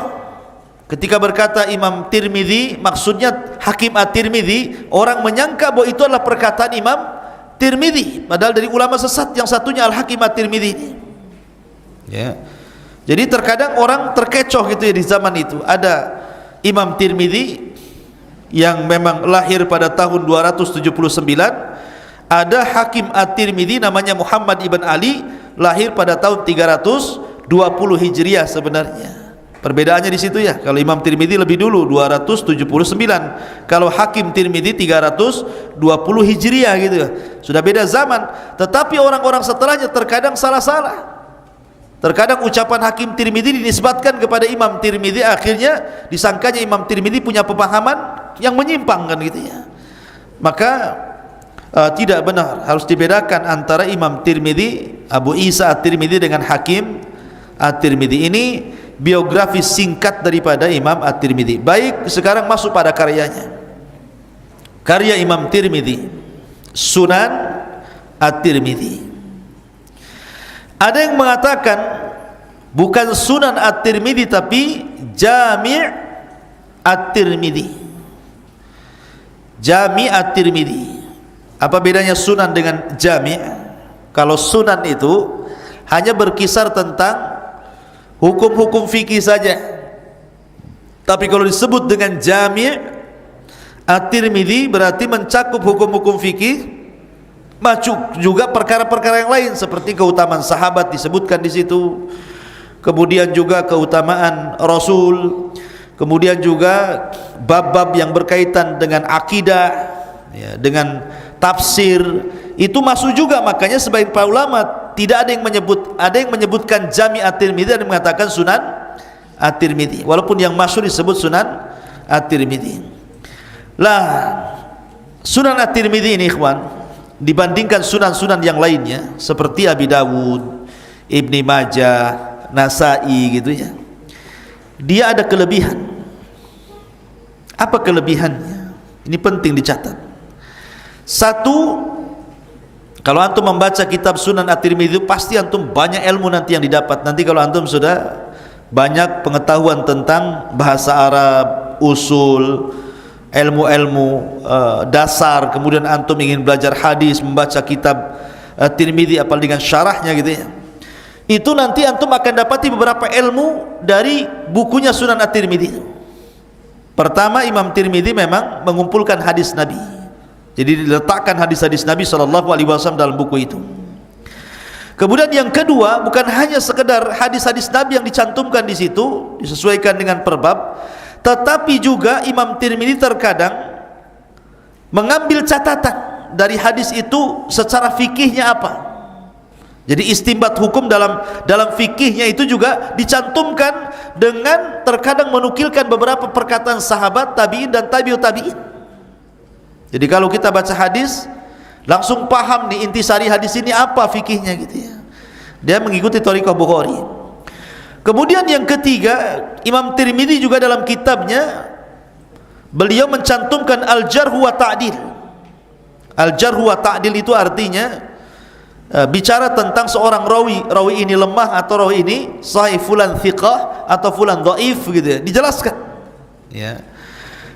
ketika berkata Imam Tirmidzi, maksudnya Hakim At-Tirmidzi, orang menyangka bahwa itu adalah perkataan Imam Tirmidzi, padahal dari ulama sesat yang satunya Al-Hakim At-Tirmidzi ini. Ya. Jadi terkadang orang terkecoh gitu ya. Di zaman itu ada Imam Tirmidzi yang memang lahir pada tahun 279, ada Hakim At-Tirmidzi namanya Muhammad ibn Ali, lahir pada tahun 320 Hijriah sebenarnya. Perbedaannya di situ ya. Kalau Imam Tirmidzi lebih dulu 279, kalau Hakim Tirmidzi 320 Hijriah gitu ya. Sudah beda zaman. Tetapi orang-orang setelahnya terkadang salah-salah. Terkadang ucapan Hakim Tirmidzi dinisbatkan kepada Imam Tirmidzi, akhirnya disangkanya Imam Tirmidzi punya pemahaman yang menyimpang kan gitu ya. Maka tidak benar, harus dibedakan antara Imam Tirmidzi, Abu Isa At-Tirmidzi dengan Hakim At-Tirmidzi. Ini biografi singkat daripada Imam At-Tirmidzi. Baik, sekarang masuk pada karyanya. Karya Imam Tirmidzi, Sunan At-Tirmidzi. Ada yang mengatakan bukan Sunan At-Tirmidzi tapi Jami' At-Tirmidzi. Jami' At-Tirmidzi. Apa bedanya Sunan dengan Jami'? Kalau Sunan itu hanya berkisar tentang hukum-hukum fikih saja. Tapi kalau disebut dengan Jami' At-Tirmidzi berarti mencakup hukum-hukum fikih, masuk juga perkara-perkara yang lain seperti keutamaan sahabat disebutkan di situ, kemudian juga keutamaan Rasul, kemudian juga bab-bab yang berkaitan dengan akidah ya, dengan tafsir itu masuk juga. Makanya sebagian para ulama tidak ada yang menyebutkan Jami' At-Tirmidzi, ada yang mengatakan Sunan At-Tirmidzi, walaupun yang masyhur disebut Sunan At-Tirmidzi. Lah Sunan At-Tirmidzi ini ikhwan, dibandingkan sunan-sunan yang lainnya seperti Abi Dawud, Ibni Majah, Nasai gitu ya, dia ada kelebihan. Apa kelebihannya? Ini penting dicatat. Satu, Kalau antum membaca kitab Sunan At-Tirmidzi, pasti antum banyak ilmu nanti yang didapat. Nanti kalau antum sudah banyak pengetahuan tentang bahasa Arab, usul, ilmu-ilmu dasar, kemudian antum ingin belajar hadis, membaca kitab Tirmidzi apalagi dengan syarahnya gitu ya, itu nanti antum akan dapati beberapa ilmu dari bukunya Sunan At-Tirmidzi. Pertama, Imam Tirmidzi memang mengumpulkan hadis Nabi, jadi diletakkan hadis-hadis Nabi SAW dalam buku itu. Kemudian yang kedua, bukan hanya sekedar hadis-hadis Nabi yang dicantumkan di situ, disesuaikan dengan perbab, tetapi juga Imam Tirmidzi terkadang mengambil catatan dari hadis itu secara fikihnya apa. Jadi istinbat hukum dalam fikihnya itu juga dicantumkan dengan terkadang menukilkan beberapa perkataan sahabat, tabi'in dan tabi'ut tabi'in. Jadi kalau kita baca hadis, langsung paham nih intisari hadis ini apa fikihnya gitu ya. Dia mengikuti thariqah Bukhari. Kemudian yang ketiga, Imam Tirmidzi juga dalam kitabnya beliau mencantumkan al-jarh wa ta'dil. Al-jarh wa ta'dil itu artinya bicara tentang seorang rawi ini lemah atau rawi ini sahih, fulan thiqah atau fulan dhaif gitu ya, dijelaskan ya.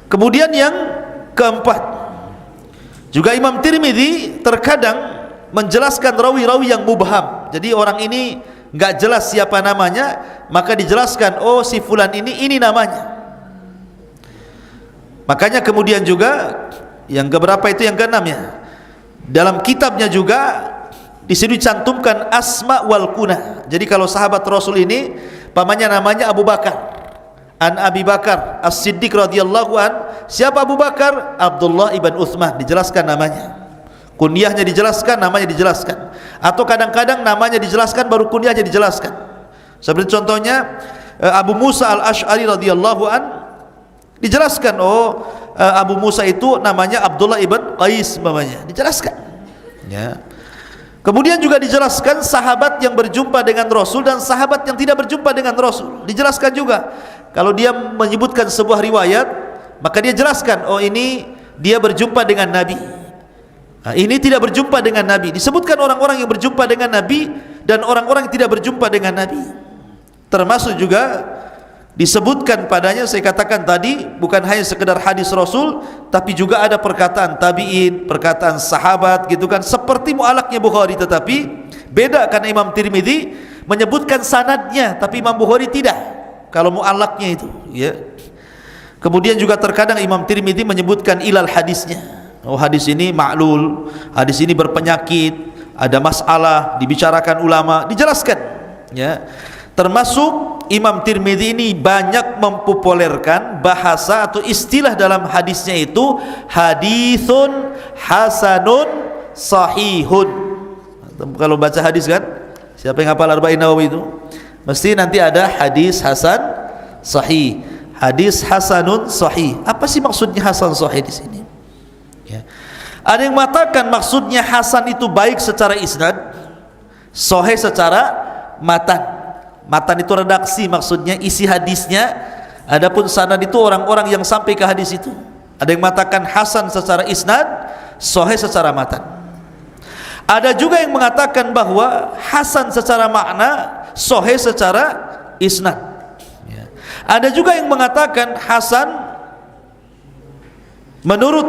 Kemudian yang keempat, juga Imam Tirmidzi terkadang menjelaskan rawi-rawi yang mubham. Jadi orang ini enggak jelas siapa namanya, maka dijelaskan, oh si fulan ini namanya. Makanya kemudian juga yang keberapa itu, yang keenam ya, dalam kitabnya juga di sini dicantumkan asma wal kunah. Jadi kalau sahabat Rasul ini pamannya namanya Abu Bakar, an Abi Bakar As-Siddiq radhiyallahu an. Siapa Abu Bakar? Abdullah ibn Uthman, dijelaskan namanya, kunyahnya dijelaskan, namanya dijelaskan, atau kadang-kadang namanya dijelaskan baru kunyahnya dijelaskan. Seperti contohnya Abu Musa Al-Asy'ari radhiyallahu an, dijelaskan, oh Abu Musa itu namanya Abdullah ibn Qais namanya, dijelaskan ya. Kemudian juga dijelaskan sahabat yang berjumpa dengan Rasul dan sahabat yang tidak berjumpa dengan Rasul, dijelaskan juga. Kalau dia menyebutkan sebuah riwayat, maka dia jelaskan, oh ini dia berjumpa dengan Nabi, nah, ini tidak berjumpa dengan Nabi. Disebutkan orang-orang yang berjumpa dengan Nabi dan orang-orang yang tidak berjumpa dengan Nabi. Termasuk juga disebutkan padanya, saya katakan tadi, bukan hanya sekedar hadis Rasul, tapi juga ada perkataan tabi'in, perkataan sahabat gitu kan, seperti mu'alaknya Bukhari. Tetapi beda karena Imam Tirmidzi menyebutkan sanadnya, tapi Imam Bukhari tidak kalau mu'alaknya itu ya. Kemudian juga terkadang Imam Tirmidzi menyebutkan ilal hadisnya, oh hadis ini ma'lul, hadis ini berpenyakit, ada masalah, dibicarakan ulama, dijelaskan ya. Termasuk Imam Tirmidzi ini banyak mempopulerkan bahasa atau istilah dalam hadisnya itu haditsun hasanun sahihun. Kalau baca hadis kan, siapa yang hafal Arba'in Nawawi itu mesti nanti ada hadis hasan sahih, hadis hasanun sahih. Apa sih maksudnya hasan sahih di sini ya? Ada yang mengatakan maksudnya hasan itu baik secara isnad, sahih secara matan. Matan itu redaksi, maksudnya isi hadisnya. Adapun sanad itu orang-orang yang sampai ke hadis itu. Ada yang mengatakan hasan secara isnad, sahih secara matan. Ada juga yang mengatakan bahwa hasan secara makna, sahih secara isnad ya. Ada juga yang mengatakan hasan menurut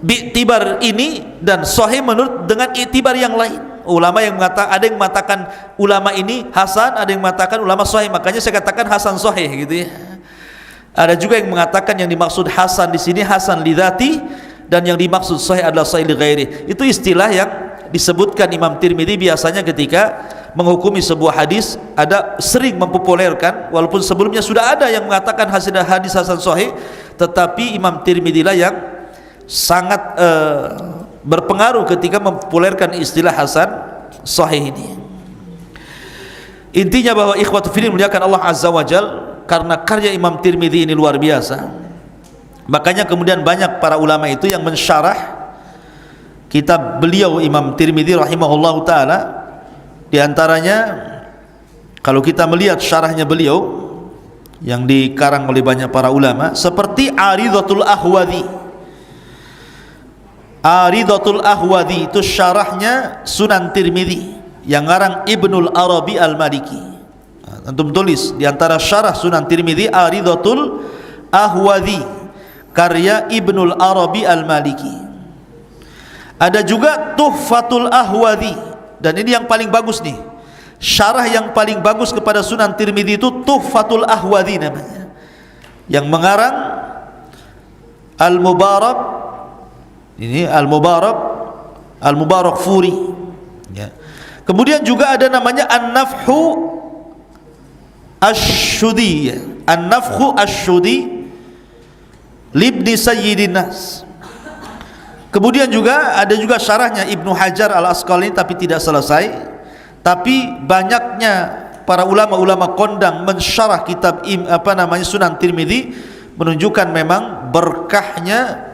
bi'tibar ini dan sahih menurut dengan i'tibar yang lain. Ulama yang mengatakan, ada yang mengatakan ulama ini hasan, ada yang mengatakan ulama sahih. Makanya saya katakan hasan sahih gitu ya. Ada juga yang mengatakan yang dimaksud hasan di sini hasan lidzati, dan yang dimaksud sahih adalah sahih li ghairi. Itu istilah yang disebutkan Imam Tirmidzi biasanya ketika menghukumi sebuah hadis. Ada sering mempopulerkan, walaupun sebelumnya sudah ada yang mengatakan hadis hasan sahih, tetapi Imam Tirmidzi lah yang sangat berpengaruh ketika mempopulerkan istilah hasan sahih ini. Intinya bahwa ikhwatu fillah muliakan Allah Azza wa Jal, karena karya Imam Tirmidzi ini luar biasa, makanya kemudian banyak para ulama itu yang mensyarah kitab beliau Imam Tirmidzi rahimahullahu taala. Di antaranya kalau kita melihat syarahnya beliau yang dikarang oleh banyak para ulama, seperti Aridhatul Ahwadhi. Aridatul Ahwadhi itu syarahnya Sunan Tirmidzi yang ngarang Ibnul Arabi Al-Maliki. Antum tulis di antara syarah Sunan Tirmidzi Aridatul Ahwadhi karya Ibnul Arabi Al-Maliki. Ada juga Tuhfatul Ahwadhi, dan ini yang paling bagus nih. Syarah yang paling bagus kepada Sunan Tirmidzi itu Tuhfatul Ahwadhi namanya. Yang mengarang Al-Mubarak, ini Al-Mubarak Furi ya. Kemudian juga ada namanya An-Nafhu Asy-Syudi ya. An-Nafhu Asy-Syudi Libni Sayyidin Nas. Kemudian juga ada juga syarahnya Ibnu Hajar Al-Asqalani tapi tidak selesai. Tapi banyaknya para ulama-ulama kondang mensyarah kitab Sunan Tirmidzi menunjukkan memang berkahnya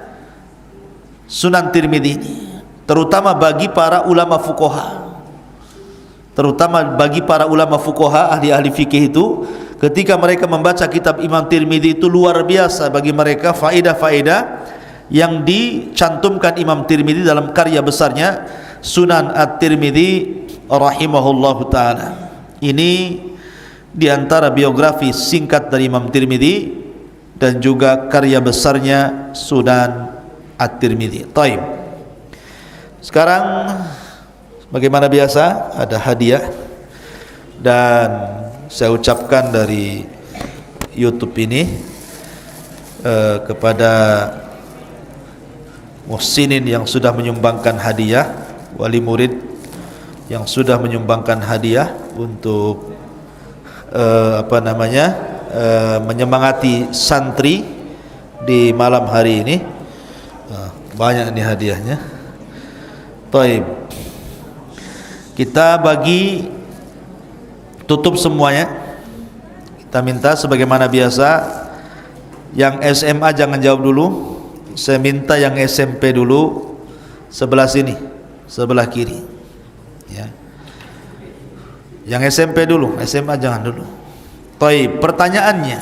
Sunan Tirmidzi ini, terutama bagi para ulama fuqaha. Terutama bagi para ulama fuqaha, ahli-ahli fikih itu, ketika mereka membaca kitab Imam Tirmidzi itu luar biasa bagi mereka faedah-faedah yang dicantumkan Imam Tirmidzi dalam karya besarnya Sunan At-Tirmidzi rahimahullahu taala. Ini diantara biografi singkat dari Imam Tirmidzi dan juga karya besarnya Sunan At-Tirmidzi. Taib. Sekarang bagaimana biasa ada hadiah, dan saya ucapkan dari YouTube ini kepada muhsinin yang sudah menyumbangkan hadiah, wali murid yang sudah menyumbangkan hadiah untuk menyemangati santri di malam hari ini. Banyak nih hadiahnya. Taib. Kita bagi tutup semuanya. Kita minta sebagaimana biasa, yang SMA jangan jawab dulu. Saya minta yang SMP dulu, sebelah sini, sebelah kiri ya. Yang SMP dulu, SMA jangan dulu. Taib. Pertanyaannya,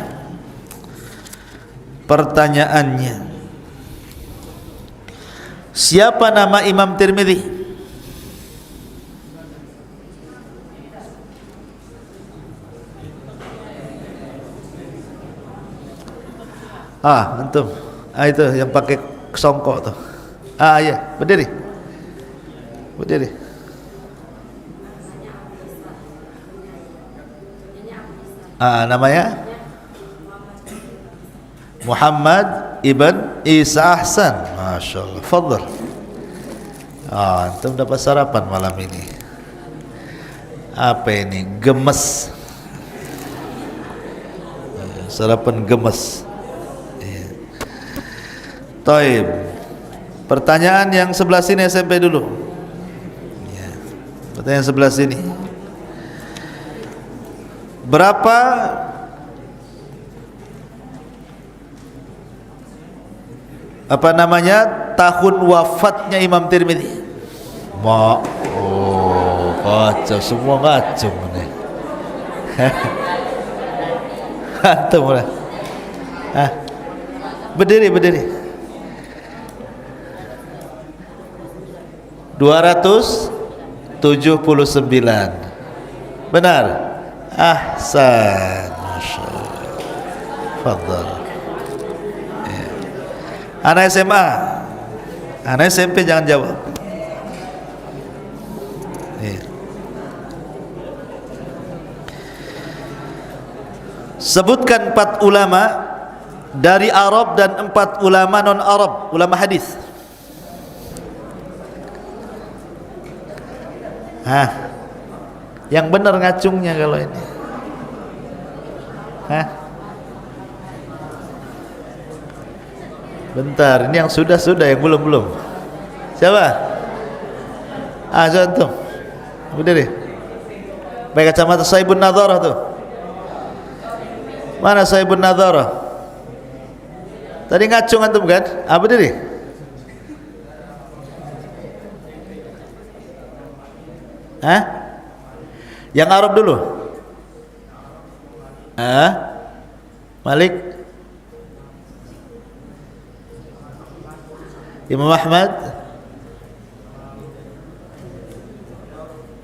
siapa nama Imam Tirmidzi? Antum. Itu yang pakai songkok tuh. Ya, berdiri. Namanya Muhammad Ibn Isa Ahsan. Masya Allah. Fadhal. Antum dapat sarapan malam ini. Apa ini? Gemes. Sarapan gemes. Taib. Pertanyaan yang sebelah sini SMP dulu. Ya. Pertanyaan sebelah sini. Berapa tahun wafatnya Imam Tirmidzi? Kacau, semua ngacung nih. Antum lah. Berdiri. 279. Benar? Ahsan. Masya Allah. Fadhal. Ya. Anak SMA, anak SMP jangan jawab. Ya. Sebutkan 4 ulama dari Arab dan 4 ulama non Arab, ulama hadis. Yang benar ngacungnya kalau ini. Bentar, ini yang sudah, yang belum. Siapa? Jantung. Udah deh. Pakai kacamata Saibun Nadharah tuh. Mana Saibun Nadharah? Tadi ngacung antum kan? Udah deh. Yang Arab dulu. Malik, Imam Ahmad,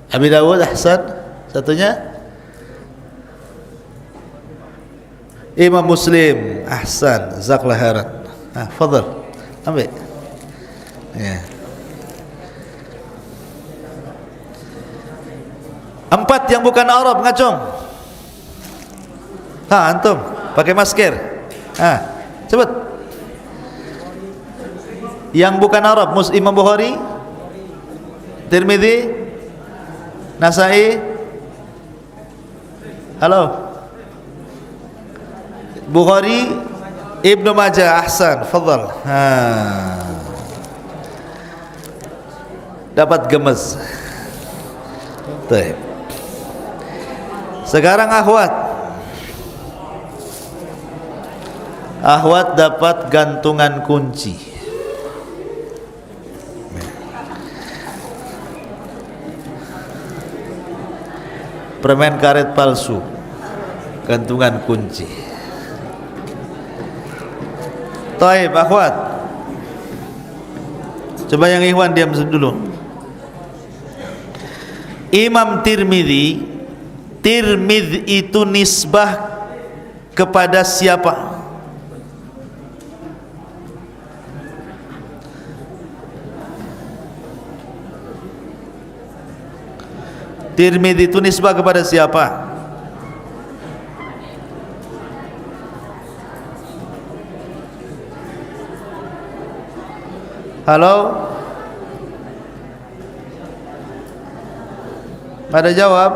Abi Dawud, ahsan. Satunya Imam Muslim, ahsan. Jazakallahu khairan. Fadhal. Ambil. Ya. 4 yang bukan Arab ngacung. Antum pakai masker. Cepat. Yang bukan Arab, Imam Bukhari, Tirmidzi, Nasai. Halo. Bukhari, Ibnu Majah, ahsan. Fadhal. Dapat gemes. Baik. Sekarang Ahwat dapat gantungan kunci. Permen karet palsu, gantungan kunci. Taib, akhwat. Coba yang ikhwan diam dulu. Imam Tirmidzi itu nisbah kepada siapa? Tirmidzi itu nisbah kepada siapa? Halo? Ada jawab?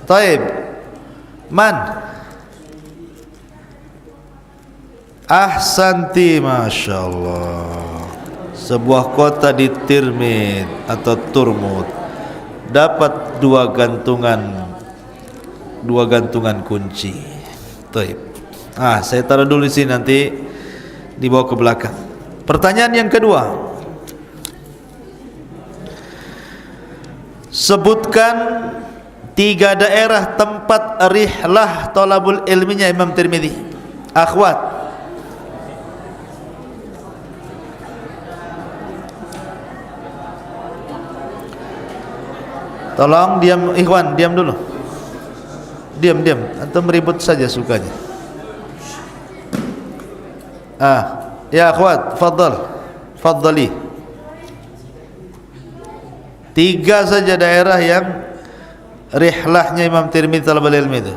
Taib. Man? Ahsanti, Masya Allah. Sebuah kota di Tirmidz atau Turmud dapat dua gantungan kunci. Taib. Saya taruh dulu di sini, nanti dibawa ke belakang. Pertanyaan yang kedua, sebutkan 3 daerah tempat rihlah thalabul ilminya Imam Tirmidzi. Akhwat, tolong diam, ikhwan, diam dulu. Diam, antum meribut saja sukanya. Ya akhwat, fadhali. 3 saja daerah yang rihlahnya Imam Tirmidzi talabul ilmi itu.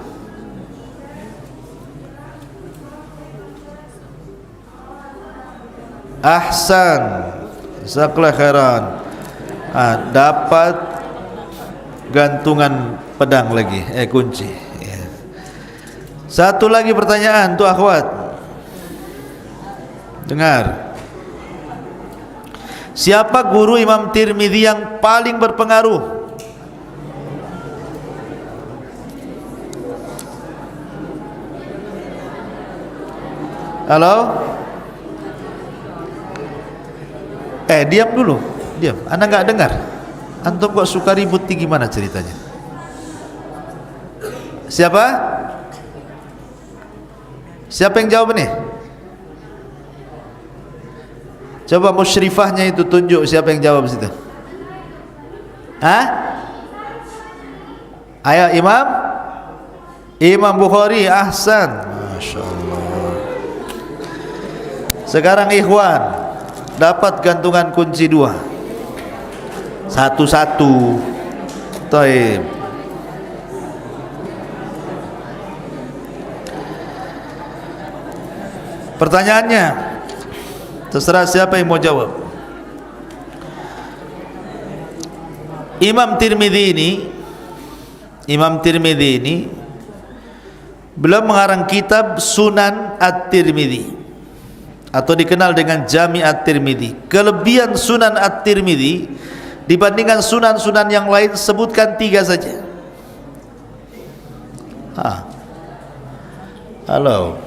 Ahsan, jazakallahu khairan. Dapat gantungan pedang lagi, kunci. Satu lagi pertanyaan tuh akhwat. Dengar. Siapa guru Imam Tirmidzi yang paling berpengaruh? Halo? Diam dulu. Diam. Anda enggak dengar? Antum kok suka ribut, gimana ceritanya? Siapa? Siapa yang jawab nih? Coba musyrifahnya itu tunjuk siapa yang jawab situ. Ayo, Imam Bukhari, ahsan. Masya Allah. Sekarang ikhwan dapat gantungan kunci 2. Satu-satu. Taib. Pertanyaannya, terserah siapa yang mau jawab. Imam Tirmidzi ini beliau mengarang kitab Sunan At-Tirmidzi atau dikenal dengan Jami' At-Tirmidzi. Kelebihan Sunan At-Tirmidzi dibandingkan sunan-sunan yang lain, sebutkan 3 saja. Halo.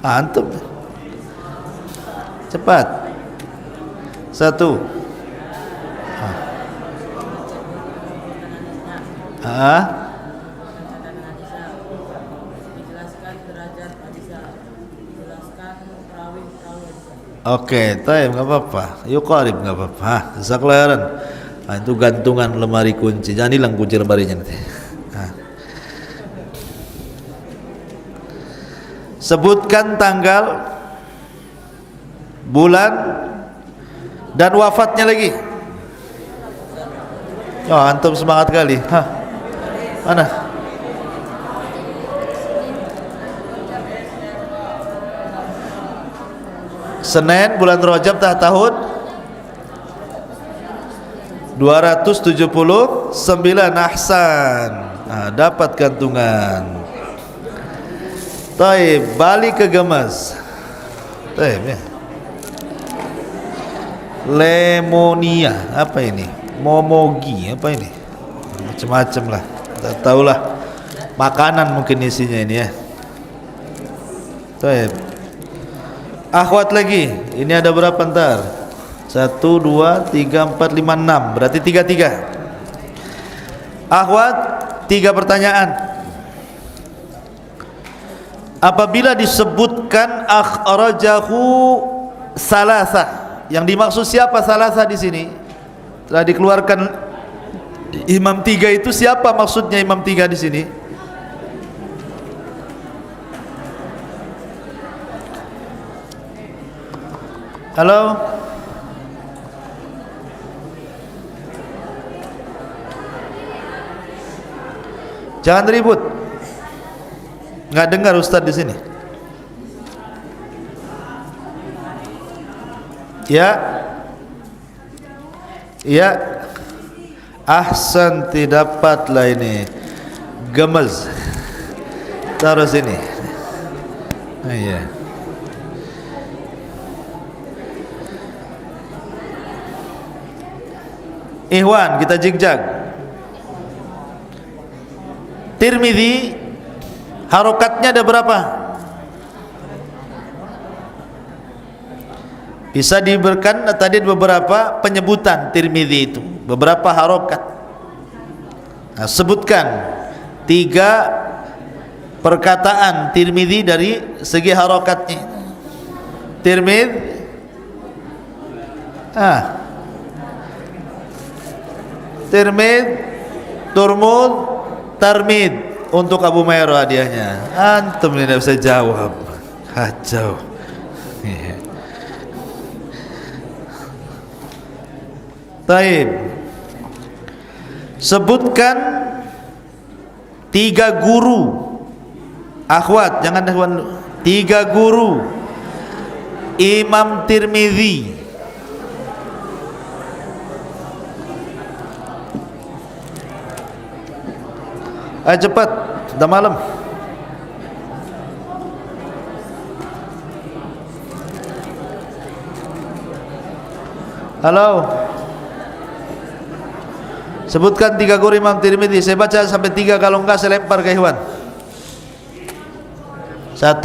Antum cepat. 1. Oke, taib nggak apa-apa. Yuk qarib nggak apa-apa. Hah, jazakallahu. Nah, itu gantungan lemari kunci. Jangan hilang kunci lemarinya nanti. Nah. Sebutkan tanggal, bulan, dan wafatnya lagi. Oh, antum semangat kali. Hah, mana? Senin bulan Rajab tahun 279. Ahsan. Nah, dapat gantungan. Taib, balik ke gemas. Taib ya. Lemonia, apa ini? Momogi, apa ini? Macam-macam lah. Tak tahulah. Makanan mungkin isinya ini ya. Taib. Akhwat lagi. Ini ada berapa ntar? 1, 2, 3, 4, 5, 6. Berarti 3. Akhwat, 3 pertanyaan. Apabila disebutkan akhrajahu salasa, yang dimaksud siapa salasa di sini? Telah dikeluarkan Imam 3 itu siapa maksudnya Imam 3 di sini? Halo? Jangan ribut. Nggak dengar Ustaz di sini. Ya. Ya. Ahsan, tidak dapatlah ini. Gemez. Taruh sini. Oh, iya. Ikhwan, kita jigjag. Tirmidzi harokatnya ada berapa? Bisa diberikan tadi beberapa penyebutan Tirmidzi itu, beberapa harokat. Nah, sebutkan 3 perkataan Tirmidzi dari segi harokatnya. Tirmidzi, Tirmidzi, Turmud, Tarmid. Untuk Abu Mairo hadiahnya. Antum ini tidak bisa jawab. Kacau. Taib. Sebutkan 3 guru. Akhwat, jangan akhwan. 3 guru Imam Tirmidzi. Cepat, sudah malam. Halo. Sebutkan 3 guru Imam Tirmidzi. Saya baca sampai 3, kalau enggak saya lempar ke Ikhwan. 1,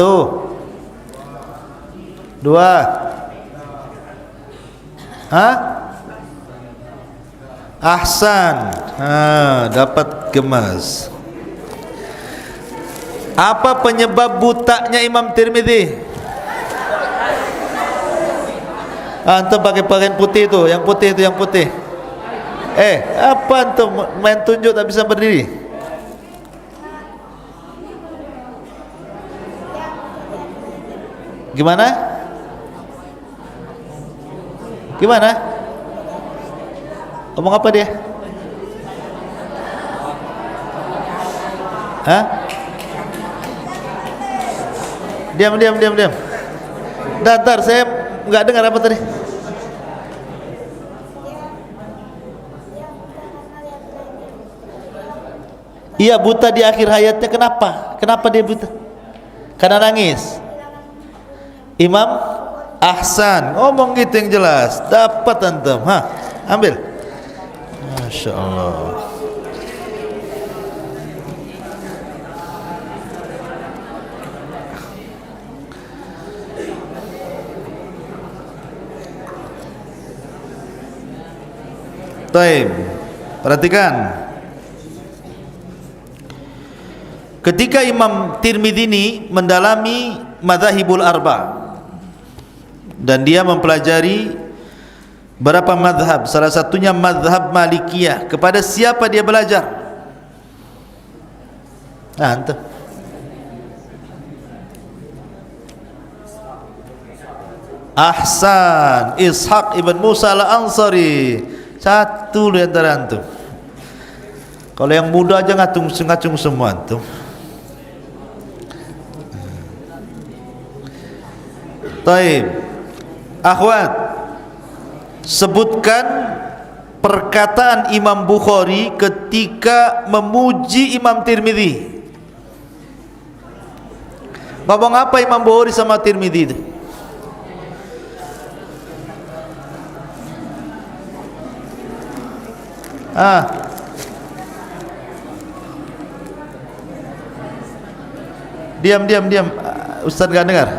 2. Ahsan. Dapat gemas. Apa penyebab butanya Imam Tirmidzi? Antum pakai pakaian putih itu, yang putih itu, yang putih. Apa antum main tunjuk tak bisa berdiri? Gimana? Gimana? Ngomong apa dia? Diam. Datar, saya nggak dengar apa tadi. Iya, buta di akhir hayatnya. Kenapa? Kenapa dia buta? Karena nangis. Imam Ahsan, ngomong gitu yang jelas. Dapat antum. Ambil. Masya Allah. Taib. Perhatikan. Ketika Imam Tirmidzi ini mendalami madzhabul arba, dan dia mempelajari berapa madhab, salah satunya madhab Malikiyah. Kepada siapa dia belajar? Antum. Ahsan, Ishaq ibn Musa al-Ansari. Satu di antara antum. Kalau yang muda aja ngacung semua antum. Taib. Akhwat, sebutkan perkataan Imam Bukhari ketika memuji Imam Tirmidzi. Ngomong apa Imam Bukhari sama Tirmidzi itu? Diam. Ustaz gak dengar.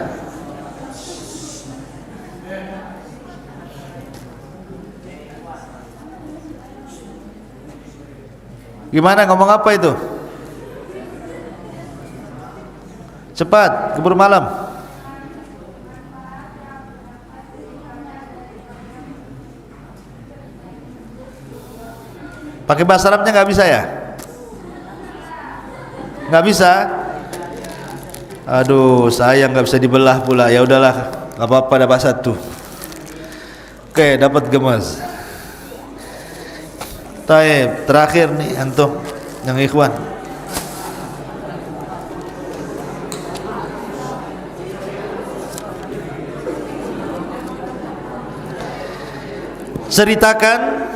Gimana, ngomong apa itu? Cepat, keburu malam. Pakai bahasa Arabnya nggak bisa ya? Nggak bisa? Aduh, sayang nggak bisa dibelah pula. Ya udahlah, nggak apa-apa, dapat satu. Oke, dapat gemas. Taib, terakhir nih antum yang ikhwan. Ceritakan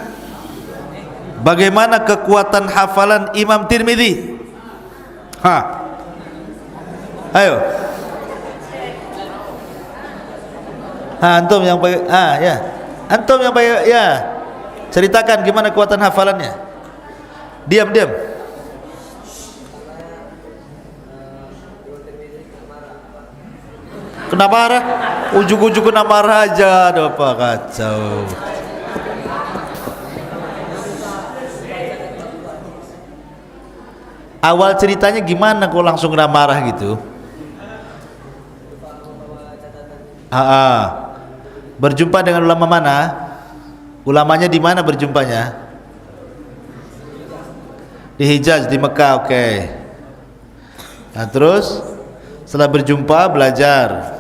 bagaimana kekuatan hafalan Imam Tirmidzi. Ayo. Antum yang pakai ya. Antum yang pakai ya. Ceritakan gimana kekuatan hafalannya. Diam. Kena marah? Ujung-ujung kena marah aja. Aduh, apa kacau. Awal ceritanya gimana kok langsung kena marah gitu? Berjumpa dengan ulama mana? Ulamanya di mana berjumpanya? Di Hijaz, di Mekah, oke. Nah terus setelah berjumpa belajar.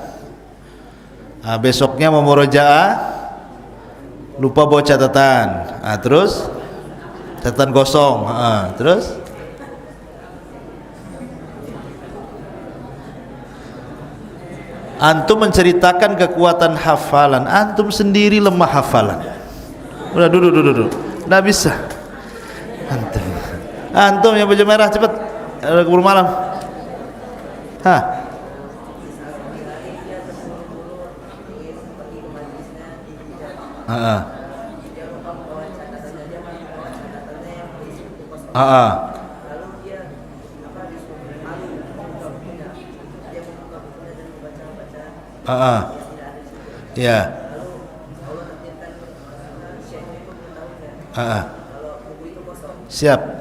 Besoknya mau murojaah, lupa bawa catatan. Terus catatan kosong. Terus antum menceritakan kekuatan hafalan, antum sendiri lemah hafalan. Udah duduk. Nggak bisa. Antum yang baju merah cepat. Udah keburu malam. Ya. Siap.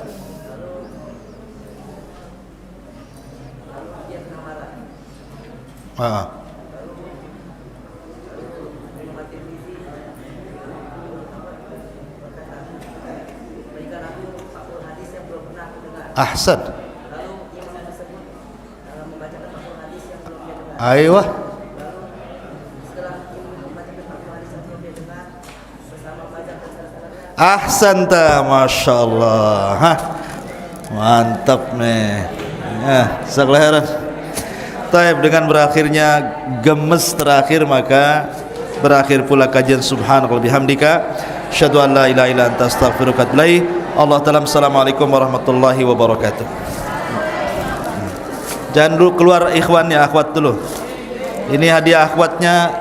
Ahsan. Ayo. Ahsanta, Masya Allah. Mantap nih. Sekelahiran. Taib, dengan berakhirnya gemes terakhir maka berakhir pula kajian subhanallah bihamdika asyhadu an la ilaha illa anta astaghfiruka wa atubu ilaik. Allah taala. Assalamualaikum warahmatullahi wabarakatuh. Jangan dulu keluar ikhwannya, akhwat dulu. Ini hadiah akhwatnya